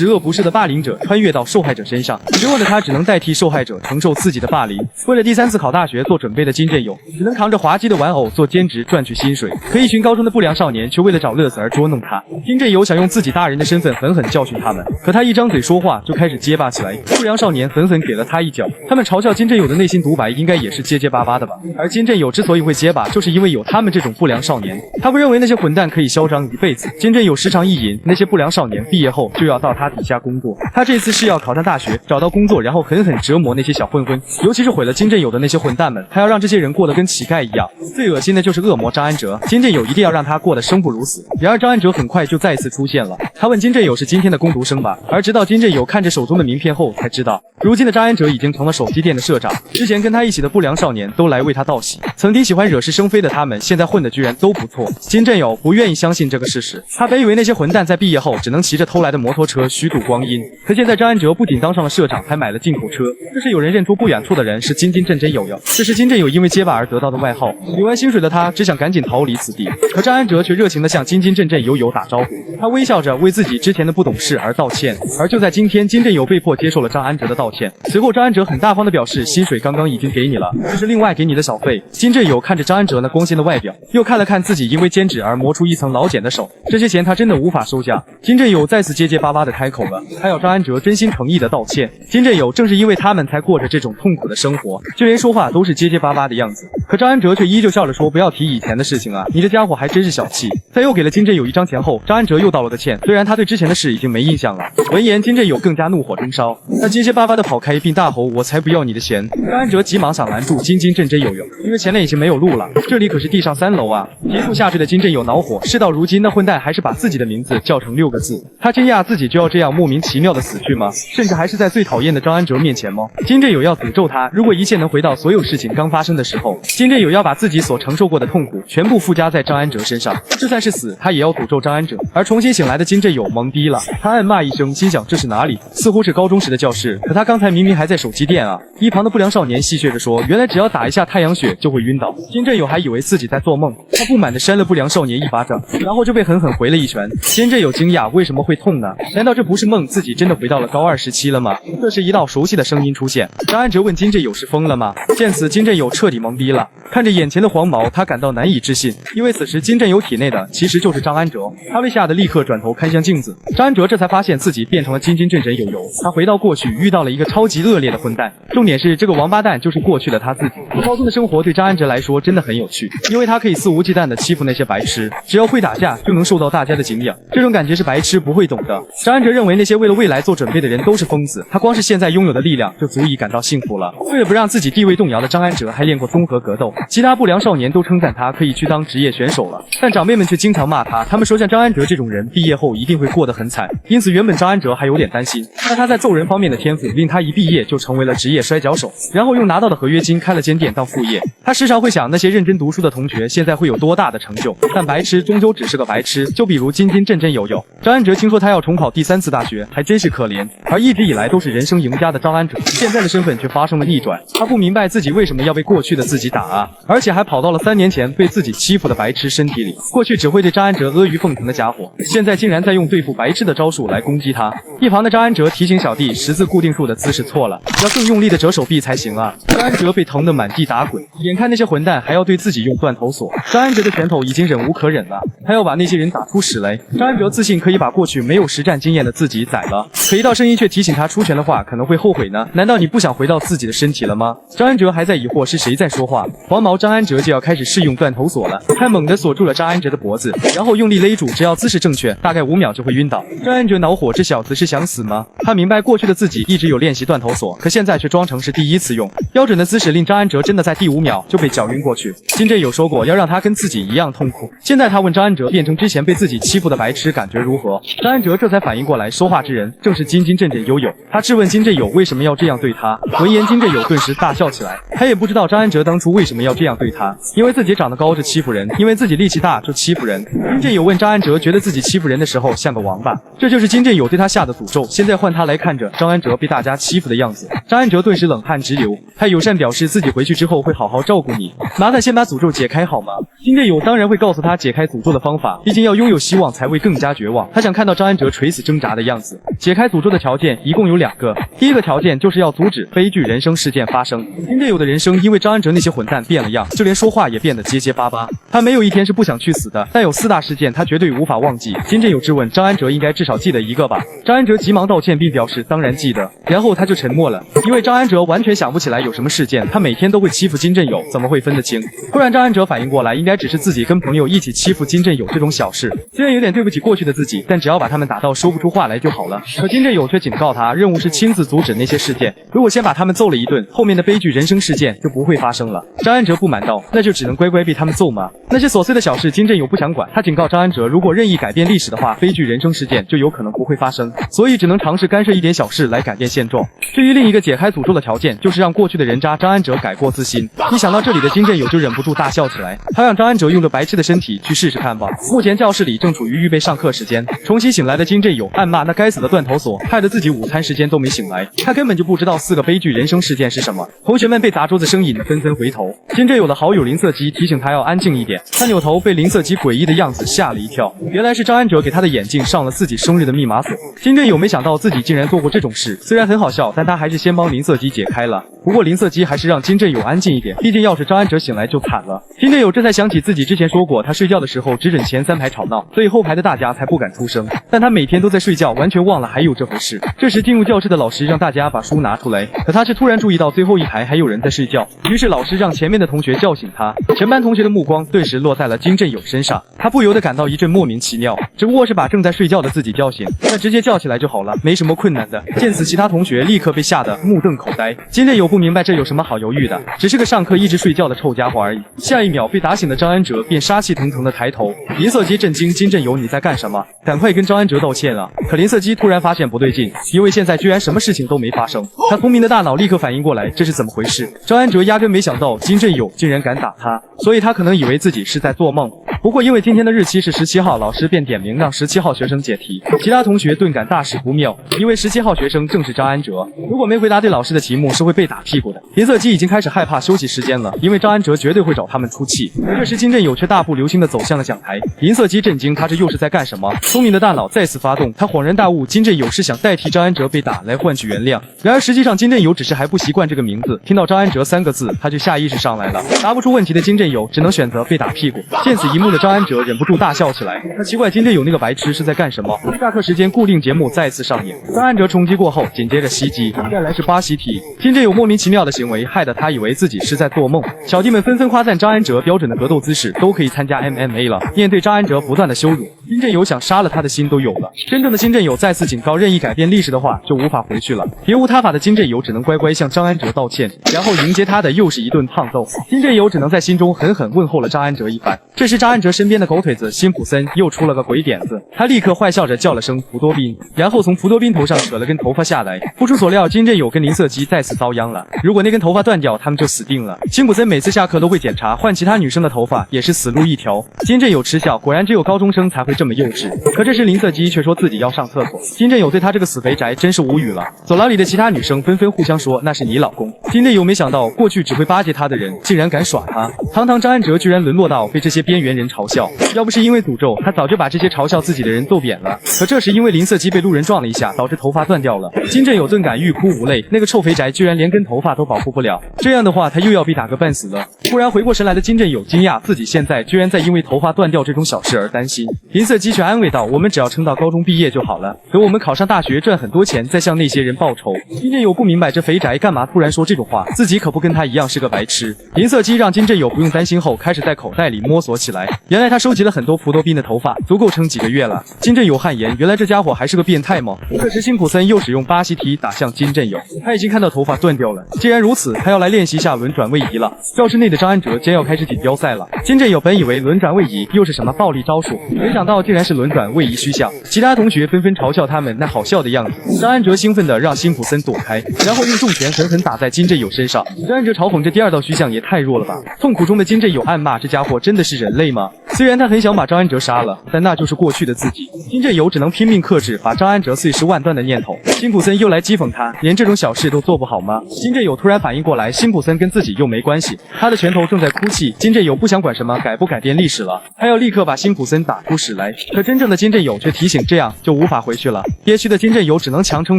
十恶不赦的霸凌者穿越到受害者身上，绝望的他只能代替受害者承受自己的霸凌。为了第3次考大学做准备的金振友，只能扛着滑稽的玩偶做兼职赚取薪水。可一群高中的不良少年却为了找乐子而捉弄他。金振友想用自己大人的身份狠狠教训他们，可他一张嘴说话就开始结巴起来。不良少年狠狠给了他一脚。他们嘲笑金振友的内心独白应该也是结结巴巴的吧？而金振友之所以会结巴，就是因为有他们这种不良少年。他不认为那些混蛋可以嚣张一辈子。金振友时常意淫那些不良少年毕业后就要到他底下工作。他这次是要考上大学，找到工作，然后狠狠折磨那些小混混，尤其是毁了金振友的那些混蛋们，他要让这些人过得跟乞丐一样。最恶心的就是恶魔张安哲，金振友一定要让他过得生不如死。然而张安哲很快就再次出现了，他问金振友是今天的工读生吧？而直到金振友看着手中的名片后才知道，如今的张安哲已经成了手机店的社长。之前跟他一起的不良少年都来为他道喜，曾经喜欢惹是生非的他们，现在混的居然都不错。金振友不愿意相信这个事实，他本以为那些混蛋在毕业后只能骑着偷来的摩托车虚度光阴，可现在张安哲不仅当上了社长，还买了进口车。这时有人认出不远处的人是金振友，这是金振友因为结巴而得到的外号。领完薪水的他只想赶紧逃离此地，可张安哲却热情地向金振友打招呼，他微笑着为自己之前的不懂事而道歉。而就在今天，金振友被迫接受了张安哲的道歉。随后张安哲很大方地表示，薪水刚刚已经给你了，这是另外给你的小费。金振友看着张安哲那光鲜的外表，又看了看自己因为兼职而磨出一层老茧的手，这些钱他真的无法收下。金振友再次结结巴巴地开口了，他要张安哲真心诚意地道歉。金振友正是因为他们才过着这种痛苦的生活，就连说话都是结结巴巴的样子。可张安哲却依旧笑着说，不要提以前的事情啊，你这家伙还真是小气。在又给了金振友一张钱后，张安哲又道了个歉，虽然他对之前的事已经没印象了。闻言，金振友更加怒火中烧，他结结巴巴地跑开，并大吼，我才不要你的钱。张安哲急忙想拦住金振友，因为前面已经没有路了，这里可是地上3楼啊。急速下坠的金振友恼火，事到如今那混蛋还是把自己的名字叫成6个字，他惊讶自己就要这样莫名其妙的死去吗？甚至还是在最讨厌的张安哲面前吗？金振友要诅咒他，如果一切能回到所有事情刚发生的时候，金振友要把自己所承受过的痛苦全部附加在张安哲身上，就算是死他也要诅咒张安哲。而重新醒来的金振友懵逼了，他暗骂一声，心想这是哪里？似乎是高中时的教室，可他刚才明明还在手机店啊。一旁的不良少年戏谑着说，原来只要打一下太阳穴就会晕倒。金振友还以为自己在做梦，他不满地扇了不良少年一巴掌，然后就被狠狠回了一拳。金振友惊讶，为什么会痛呢？难道这不是梦，自己真的回到了高2时期了吗？这时一道熟悉的声音出现，张安哲问金振友是疯了吗？见此，金振友彻底懵逼了，看着眼前的黄毛，他感到难以置信，因为此时金振友体内的其实就是张安哲。他被吓得立刻转头看向镜子，张安哲这才发现自己变成了金振友。他回到过去，遇到了一个超级恶劣的混蛋，重点是这个王八蛋就是过去的他自己。高中的生活对张安哲来说真的很有趣，因为他可以肆无忌惮地欺负那些白痴，只要会打架就能受到大家的敬仰，这种感觉是白痴不会懂的。张安哲认为那些为了未来做准备的人都是疯子，他光是现在拥有的力量就足以感到幸福了。为了不让自己地位动摇的张安哲还练过综合格斗，其他不良少年都称赞他可以去当职业选手了，但长辈们却经常骂他，他们说像张安哲这种人毕业后一定会过得很惨。因此原本张安哲还有点担心，但他在揍人方面的天赋令他一毕业就成为了职业摔跤手，然后用拿到的合约金开了间店当副业。他时常会想那些认真读书的同学现在会有多大的成就，但白痴终究只是个白痴，就比如金振友。张安哲听说他要重考第3次大学，还真是可怜。而一直以来都是人生赢家的张安哲，现在的身份却发生了逆转，他不明白自己为什么要被过去的自己打啊，而且还跑到了3年前被自己欺负的白痴身体里。过去只会对张安哲阿谀奉承的家伙，现在竟然在用对付白痴的招数来攻击他。一旁的张安哲提醒小弟十字固定术的姿势错了，要更用力的折手臂才行啊。张安哲被疼得满地打滚，眼看那些混蛋还要对自己用断头锁，张安哲的拳头已经忍无可忍了，他要把那些人打出屎来。张安哲自信可以把过去没有实战经验的自己宰了，可一道声音却提醒他出拳的话可能会后悔呢。难道你不想回到自己的身体了吗？张安哲还在疑惑是谁在说话，黄毛张安哲就要开始试用断头锁了。他猛地锁住了张安哲的脖子，然后用力勒住，只要姿势正确，大概5秒就会晕倒。张安哲恼火，这小子是想死吗？他明白过去的自己一直有练习断头锁，可现在却装成是第1次用，标准的姿势令张安哲真的在第5秒就被搅晕过去。金振有说过要让他跟自己一样痛苦，现在他问张安哲变成之前被自己欺负的白痴感觉如何？张安哲这才反应过来，说话之人正是金振友。他质问金振友为什么要这样对他。闻言，金振友顿时大笑起来，他也不知道张安哲当初为什么要这样对他，因为自己长得高就欺负人，因为自己力气大就欺负人。金振友问张安哲觉得自己欺负人的时候像个王八，这就是金振友对他下的诅咒。现在换他来看着张安哲被大家欺负的样子，张安哲顿时冷汗直流，他友善表示自己回去之后会好好照顾你，麻烦先把诅咒解开好吗？金振友当然会告诉他解开诅咒的方法，毕竟要拥有希望才会更加绝望。他想看到张安哲垂死挣扎的样子。解开诅咒的条件一共有2个，第一个条件就是要阻止悲剧人生事件发生。金振友的人生因为张安哲那些混蛋变了样，就连说话也变得结结巴巴。他没有一天是不想去死的，但有4大事件他绝对无法忘记。金振友质问张安哲应该至少记得1个吧？张安哲急忙道歉并表示当然记得，然后他就沉默了，因为张安哲完全想不起来有什么事件，他每天都会欺负金振友，怎么会分得清？突然张安哲反应过来，应该只是自己跟朋友一起欺负金振友这种小事，虽然有点对不起过去的自己，但只要把他们打到说不出话来就好了。可金振友却警告他，任务是亲自阻止那些事件，如果先把他们揍了一顿，后面的悲剧人生事件就不会发生了。张安哲不满道，那就只能乖乖被他们揍吗？那些琐碎的小事金振友不想管，他警告张安哲，如果任意改变历史的话，悲剧人生事件就有可能不会发生，所以只能尝试干涉一点小事来改变现状。至于另一个解开诅咒的条件，就是让过去的人渣张安哲改过自新。一想到这里的金振友就忍不住大笑起来，他让张安哲用着白痴的身体去试试看吧。目前教室里正处于预备上课时间，重新醒来的金振友暗骂那该死的断头锁，害得自己午餐时间都没醒来。他根本就不知道4个悲剧人生事件是什么。同学们被砸桌子声音纷纷回头，金振友的好友林色基提醒他要安静一点，他扭头被林色基诡异的样子吓了一跳，原来是张安哲给他的眼镜上了自己生日的密码锁。金振友没想到自己竟然做过这种事，虽然很好笑，但他还是先帮林色基解开了。不过林色基还是让金振友安静一点，毕竟要是张安哲醒来就惨了。金振友这才想起自己之前说过，他睡觉的时候只准前3排吵闹，所以后排的大家才不敢出声，但他每天都在睡觉，完全忘了还有这回事。这时进入教室的老师让大家把书拿出来，可他却突然注意到最后一排还有人在睡觉，于是老师让前面的同学叫醒他。全班同学的目光顿时落在了金振友身上，他不由得感到一阵莫名其妙，只不过是把正在睡觉的自己叫醒，那直接叫起来就好了，没什么困难的。见此，其他同学立刻被吓得目瞪口呆。金振友不明白这有什么好犹豫的，只是个上课一直睡觉的臭家伙而已。下一秒被打醒的张安哲便杀气腾腾的抬头，林色基震惊，金振友你在干什么？赶快跟张安哲道歉啊！可林色基突然发现不对劲，因为现在居然什么事情都没发生。他聪明的大脑立刻反应过来这是怎么回事。张安哲压根没想到金振友竟然敢打他，所以他可能以为自己是在做梦。不过因为今天的日期是17号，老师便点名让17号学生解题。其他同学顿感大事不妙，因为17号学生正是张安哲，如果没回答对老师的题目是会被打屁股的。林色基已经开始害怕休息时间了，因为张安哲绝对会找他们出气。这时金振友却大步流星地走向了讲台，林色基震惊，他这又是在干什么？聪明的大脑再次发动，他恍然大悟，金振友是想代替张安哲被打来换取原谅。然而实际上金振友只是还不习惯这个名字，听到张安哲3个字，他就下意识上来了。答不出问题的金振友只能选择被打屁股。见此一幕的张安哲忍不住大笑起来，他奇怪金振友那个白痴是在干什么。下课时间固定节目再次上演，张安哲冲击过后，紧接着袭击，原来是巴西题。金振友莫名其妙的行为害得他以为自己是在做梦。小弟们纷纷夸赞张安哲标准的格斗姿势都可以参加 MMA 了。面对张安哲不断的羞辱，金振友想杀了他的心都有了。真正的金振友再次警告，任意改变历史的话就无法回去了。别无他法的金振友只能乖乖向张安哲道歉，然后迎接他的又是一顿胖揍。金振友只能在心中狠狠问候了张安哲一番。这时张安哲身边的狗腿子辛普森又出了个鬼点子，他立刻坏笑着叫了声福多宾，然后从福多宾头上扯了根头发下来。不出所料，金振友跟林色基再次遭殃了，如果那根头发断掉，他们就死定了。辛普森每次下课都会检查换其他女生的头发，也是死路一条。金振友嗤笑，果然只有高中生才会这么幼稚。可这时林色基却说自己要上厕所，金振友对他这个死肥宅真是无语了。走廊里的其他女生纷纷互相说那是你老公。金振友没想到过去只会巴结他的人竟然敢耍他，堂堂张安哲居然沦落到被这些边缘人嘲笑。要不是因为诅咒，他早就把这些嘲笑自己的人揍扁了。可这时因为林色基被路人撞了一下，导致头发断掉了，金振友顿感欲哭无泪，那个臭肥宅居然连根头发都保护不了，这样的话他又要被打个半死了。突然回过神来的金振友惊讶自己现在居然在因为头发断掉这种小事而担心。林色基却安慰道，我们只要撑到高中毕业就好了，等我们考上大学赚很多钱再向那些人报仇。金振友不明白这肥宅干嘛突然说这种话，自己可不跟他一样是个白痴。林色基让金振友不用担心后，开始在口袋里摸索起来，原来他收集了很多福多宾的头发，足够撑几个月了。金振友汗颜，原来这家伙还是个变态吗？这时辛普森又使用巴西踢打向金振友，他已经看到头发断掉了，既然如此，他要来练习一下轮转位移了。教室内的张安哲将要开始锦标赛了，金振友本以为轮转位移又是什么暴力招数，没想到竟然是轮转位移虚像，其他同学纷纷嘲笑他们那好笑的样子。张安哲兴奋地让辛普森躲开，然后用重拳狠狠打在金振友身上。张安哲嘲讽这第2道虚像也太弱了吧。痛苦中的金振友暗骂这家伙真的是人类吗？虽然他很想把张安哲杀了，但那就是过去的自己。金振友只能拼命克制把张安哲碎尸万段的念头。辛普森又来讥讽他，连这种小事都做不好吗？金振友突然反应过来，辛普森跟自己又没关系，他的拳头正在哭泣。金振友不想管什么改不改变历史了，他要立刻把辛普森打出屎来。可真正的金振友却提醒，这样就无法回去了。憋屈的金振友只能强撑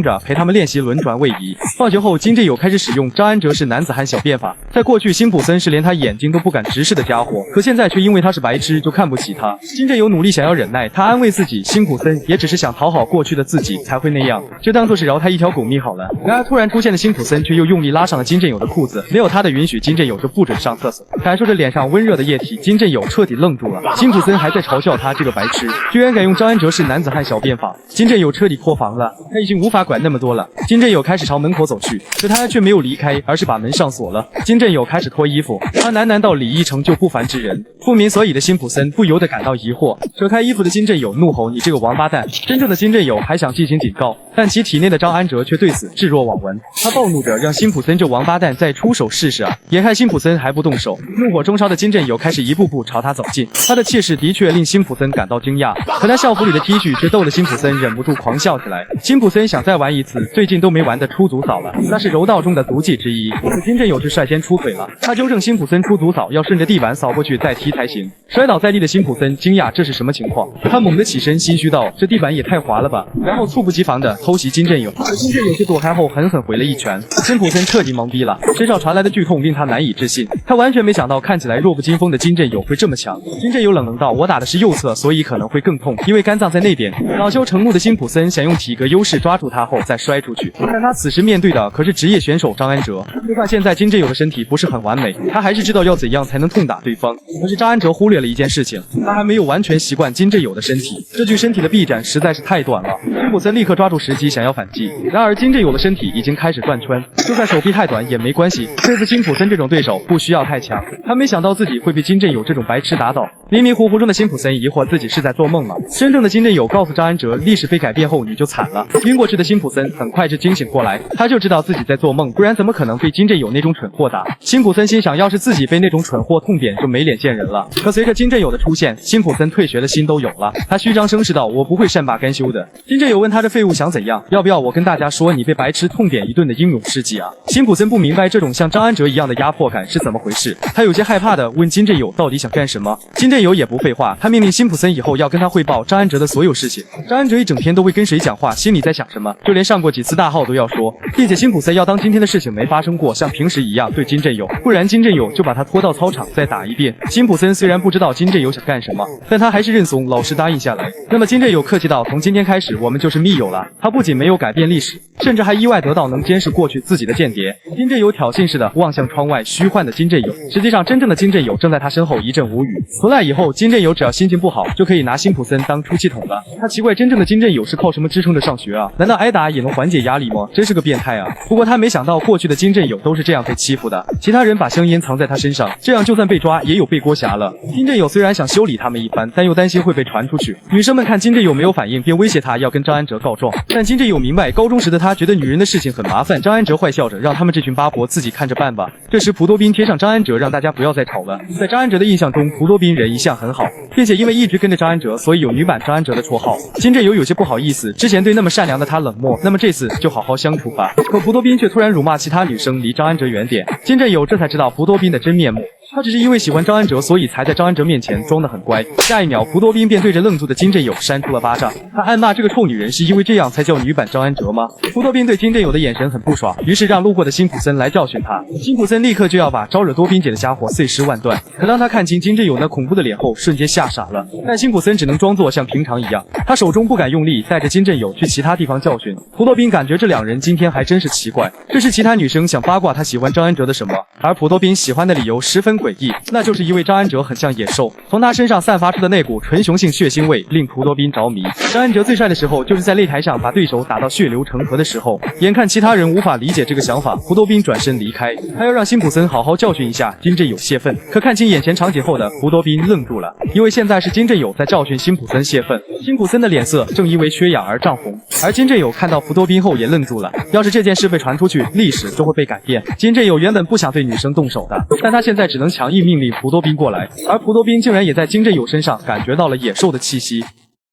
着陪他们练习轮转位移。放学后，金振友开始使用张安哲是男子汉小变法。在过去，辛普森是连他眼睛都不敢直视的家伙，可现在却因为他是白痴就看不起他。金振友努力想要忍耐，他安慰自己，辛普森也只是想讨好过去的自己才会那样，就当做是饶他一条狗命好了。然而突然出现的辛普森却又用力拉上了金振友的裤子，没有他的允许，金振友就不准上厕所。感受着脸上温热的液体，金振友彻底愣住了。辛普森还在嘲笑他这个白痴，居然敢用张安哲是男子汉小变法。金振友彻底破防了，他已经无法管那么多了。金振友开始朝门口走去，可他却没有离开，而是把门上锁了。金振友开始脱衣服，他喃喃道：“李义成就不凡之人。”不明所以的辛普森不由得感到疑惑，扯开衣服的金振友怒吼：“你这个王八蛋！”真正的金振友还想进行警告，但其体内的张安哲却对此置若罔闻。他暴怒着，让辛普森这王八蛋再出手试试啊！眼看辛普森还不动手，怒火中烧的金振友开始一步步朝他走近。他的气势的确令辛普森感到惊讶，可他校服里的 T 恤却逗得辛普森忍不住狂笑起来。辛普森想再玩一次，最近都没玩的出足扫了，那是柔道中的足技之一。可金振友却率先出腿了，他纠正辛普森出足扫要顺着地板扫过去再踢才行。摔倒在地的辛普森惊讶这是什么情况，他猛地起身，心虚道：“这地板也太滑了吧！”然后猝不及防的偷袭金振友，可金振友却躲开后狠狠回了一拳。辛普森彻底懵逼了，身上传来的剧痛令他难以置信，他完全没想到看起来弱不禁风的金振友会这么强。金振友冷冷道：“我打的是右侧，所以可能会更痛，因为肝脏在那边。”恼羞成怒的辛普森想用体格优势抓住他后再摔出去，但他此时面对的可是职业选手张安哲。就算现在金振友的身体不是很完美，他还是知道要怎样才能痛打对方。可是张安哲忽略了一件事情，他还没有完全习惯金振友的身体，这具身体的臂展实在是太短了。辛普森立刻抓住时机想要反击，然而金振友的身体已经开始转圈，就算手臂太短也没关系，对付辛普森这种对手不需要太强。他没想到自己会被金振友这种白痴打倒，迷迷糊糊中的辛普森疑惑自己是在做梦吗？真正的金振友告诉张安哲，历史被改变后你就惨了。晕过去的辛普森很快就惊醒过来，他就知道自己在做梦，不然怎么可能被金振友那种蠢货打？辛普森心想，要是自己被那种蠢货痛扁就没脸见人了。可随着金振友的出现，辛普森退学的心都有了，他虚张声势道：“我不会善罢甘休的。”金振友问他这废物想怎样，要不要我跟大家说你被白痴痛扁一顿的英勇事迹啊？辛普森不明白这种像张安哲一样的压迫感是怎么回事，他有些害怕的问金振友到底想干什么。金振友也不废话，他命令辛普森以后要跟他汇报张安哲的所有事情。张安哲一整天都会跟谁讲话，心里在想什么，就连上过几次大号都要说，并且辛普森要当今天的事情没发生过，像平时一样对金振友，不然金振友就把他拖到操场再打一遍。辛普森虽然不知道金振友想干什么，但他还是认怂，老实答应下来。那么金振友客气道：“从今天开始我们就是密友了。”他不仅没有改变历史，甚至还意外得到能监视过去自己的间谍。金振友挑衅似的望向窗外虚幻的金振友，实际上真正的金振友正在他身后一阵无语。从那以后，金振友只要心情不好，就可以拿辛普森当出气筒了。他奇怪真正的金振友是靠什么支撑着上学啊？难道挨打也能缓解压力吗？真是个变态啊！不过他没想到过去的金振友都是这样被欺负的，其他人把香烟藏在他身上，这样就算被抓也有背锅侠了。金振友虽然想修理他们一番，但又担心会被传出去。女生们看金振友没有反应，便威胁他要跟张安哲告状。但金振友明白，高中时的他觉得女人的事情很麻烦。张安哲坏笑着，让他们这群八婆自己看着办吧。这时蒲多宾贴上张安哲，让大家不要再吵了。在张安哲的印象中，蒲多宾人一向很好，并且因为一直跟着张安哲，所以有女版张安哲的绰号。金振友有些不好意思，之前对那么善良的他冷漠，那么这次就好好相处吧。可蒲多宾却突然辱骂其他女生离张安哲远点，金振友这才知道蒲多宾的真面目。他只是因为喜欢张安哲，所以才在张安哲面前装得很乖。下一秒，蒲多宾便对着愣住的金振友扇出了巴掌。他暗骂这个臭女人是因为这样才叫女版张安哲吗？蒲多宾对金振友的眼神很不爽，于是让路过的辛普森来教训他。辛普森立刻就要把招惹多宾姐的家伙碎尸万段。可当他看清金振友那恐怖的脸后，瞬间吓傻了。但辛普森只能装作像平常一样，他手中不敢用力，带着金振友去其他地方教训。蒲多宾感觉这两人今天还真是奇怪，这是其他女生想八卦他喜欢张安哲的什么，而蒲多宾喜欢的理由十分诡异，那就是因为张安哲很像野兽，从他身上散发出的那股纯雄性血腥味令蒲多宾着迷。张安哲最帅的时候就是在擂台上把对手打到血流成河的时候。眼看其他人无法理解这个想法，蒲多宾转身离开，他要让辛普森好好教训一下金振友泄愤。可看清眼前场景后的蒲多宾愣住了，因为现在是金振友在教训辛普森泄愤。辛普森的脸色正因为缺氧而涨红，而金振友看到朴多彬后也愣住了。要是这件事被传出去，历史就会被改变。金振友原本不想对女生动手的，但他现在只能强硬命令朴多彬过来，而朴多彬竟然也在金振友身上感觉到了野兽的气息。